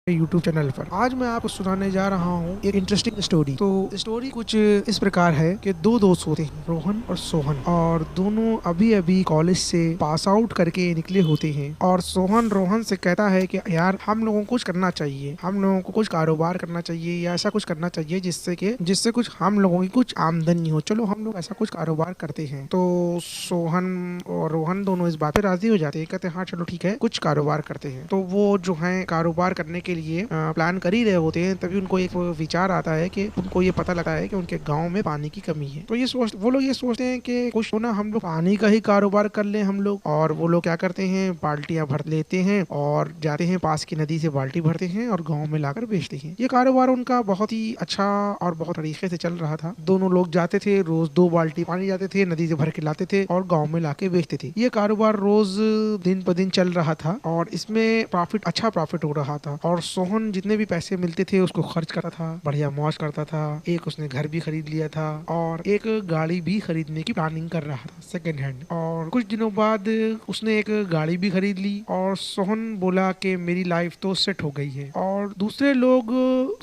YouTube channel पर आज मैं आपको सुनाने जा रहा हूँ एक इंटरेस्टिंग स्टोरी। तो स्टोरी कुछ इस प्रकार है कि दो दोस्त होते हैं, रोहन और सोहन, और दोनों अभी अभी कॉलेज से पास आउट करके निकले होते हैं। और सोहन रोहन से कहता है कि यार हम लोगों को कुछ करना चाहिए, हम लोगों को कुछ कारोबार करना चाहिए या ऐसा कुछ करना चाहिए जिससे कुछ हम लोगों की कुछ आमदनी हो। चलो हम लोग ऐसा कुछ कारोबार करते हैं। तो सोहन और रोहन दोनों इस बात पे राजी हो जाते हैं, कहते हैं हाँ चलो ठीक है कुछ कारोबार करते हैं। तो वो जो है कारोबार करने के लिए प्लान कर ही रहे होते हैं, तभी उनको एक विचार आता है कि उनको ये पता लगता है कि उनके गांव में पानी की कमी है। तो वो लोग ये सोचते हैं कि कुछ तो ना हम लोग पानी का ही कारोबार कर ले हम लोग। और वो लोग क्या करते हैं, बाल्टियां भर लेते हैं और जाते हैं पास की नदी से बाल्टी भरते हैं और गाँव में लाकर बेचते हैं। ये कारोबार उनका बहुत ही अच्छा और बहुत तरीके से चल रहा था। दोनों लोग जाते थे, रोज 2 बाल्टी पानी जाते थे, नदी से भर के लाते थे और गाँव में लाके बेचते थे। ये कारोबार रोज दिन प दिन चल रहा था और इसमें अच्छा प्रॉफिट हो रहा था। और सोहन जितने भी पैसे मिलते थे उसको खर्च करता था, बढ़िया मौज करता था। एक उसने घर भी खरीद लिया था और एक गाड़ी भी खरीदने की प्लानिंग कर रहा था सेकंड हैंड। और कुछ दिनों बाद उसने एक गाड़ी भी खरीद ली और सोहन बोला कि मेरी लाइफ तो सेट हो गई है। और दूसरे लोग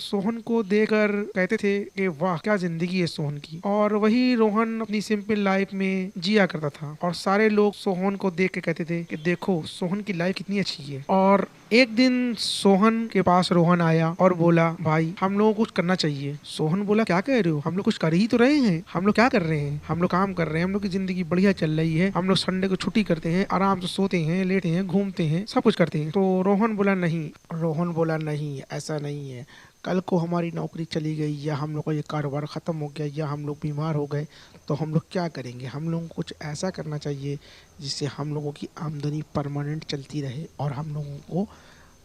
सोहन को देखकर कहते थे कि वाह क्या जिंदगी है सोहन की। और वही रोहन अपनी सिंपल लाइफ में जिया करता था और सारे लोग सोहन को देख के कहते थे कि देखो सोहन की लाइफ कितनी अच्छी है। और एक दिन सोहन के पास रोहन आया और बोला भाई हम लोगों को कुछ करना चाहिए। सोहन बोला क्या कह रहे हो, हम लोग कुछ कर ही तो रहे हैं। हम लोग क्या कर रहे हैं, हम लोग काम कर रहे हैं, हम लोग की जिंदगी बढ़िया चल रही है। हम लोग संडे को छुट्टी करते हैं, आराम से सोते हैं, लेटे हैं, घूमते हैं, सब कुछ करते हैं। तो रोहन बोला नहीं ऐसा नहीं है। कल को हमारी नौकरी चली गई या हम लोग का ये कारोबार ख़त्म हो गया या हम लोग बीमार हो गए तो हम लोग क्या करेंगे। हम लोगों को कुछ ऐसा करना चाहिए जिससे हम लोगों की आमदनी परमानेंट चलती रहे और हम लोगों को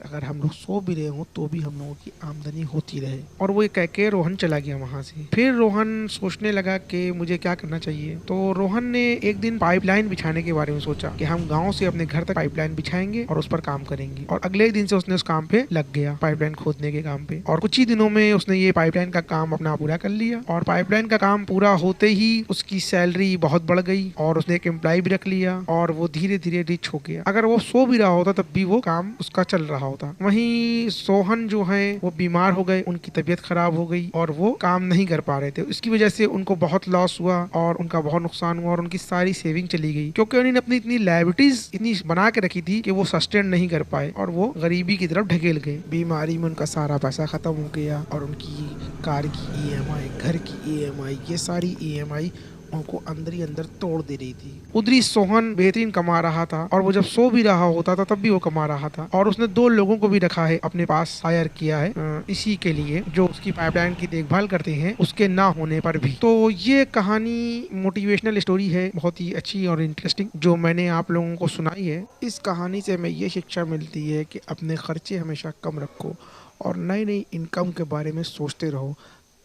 अगर हम लोग सो भी रहे हो तो भी हम लोगों की आमदनी होती रहे। और वो ये कह के रोहन चला गया वहां से। फिर रोहन सोचने लगा कि मुझे क्या करना चाहिए। तो रोहन ने एक दिन पाइपलाइन बिछाने के बारे में सोचा कि हम गांव से अपने घर तक पाइपलाइन बिछाएंगे और उस पर काम करेंगे। और अगले दिन से उसने उस काम पे लग गया, पाइपलाइन खोदने के काम पे। और कुछ ही दिनों में उसने ये पाइपलाइन का काम अपना पूरा कर लिया। और पाइपलाइन का काम पूरा होते ही उसकी सैलरी बहुत बढ़ गई और उसने एक एम्प्लॉय भी रख लिया और वो धीरे धीरे रिच हो गया। अगर वो सो भी रहा होता तब भी वो काम उसका चल रहा होता। वहीं सोहन जो है वो बीमार हो गए, उनकी तबीयत खराब हो गई और वो काम नहीं कर पा रहे थे। इसकी वजह से उनको बहुत लॉस हुआ और उनका बहुत नुकसान हुआ और उनकी सारी सेविंग चली गई, क्योंकि उन्होंने अपनी इतनी लायबिलिटीज इतनी बना के रखी थी कि वो सस्टेन नहीं कर पाए और वो गरीबी की तरफ ढकेल गए। बीमारी में उनका सारा पैसा खत्म हो गया और उनकी कार की ईएमआई, घर की ईएमआई, ये सारी ईएमआई उनको अंदर ही अंदर तोड़ दे रही थी। उधरी सोहन बेहतरीन कमा रहा था और वो जब सो भी रहा होता था तब भी वो कमा रहा था। और उसने 2 लोगों को भी रखा है अपने पास, हायर किया है इसी के लिए, जो उसकी पाइपलाइन की देखभाल करते हैं उसके ना होने पर भी। तो ये कहानी मोटिवेशनल स्टोरी है, बहुत ही अच्छी और इंटरेस्टिंग, जो मैंने आप लोगों को सुनाई है। इस कहानी से हमें ये शिक्षा मिलती है कि अपने खर्चे हमेशा कम रखो और नई नई इनकम के बारे में सोचते रहो।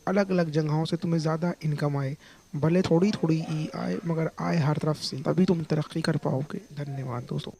अलग अलग जगहों से तुम्हें ज़्यादा इनकम आए, भले थोड़ी थोड़ी ही आए मगर आए हर तरफ से, तभी तुम तरक्की कर पाओगे। धन्यवाद दोस्तों।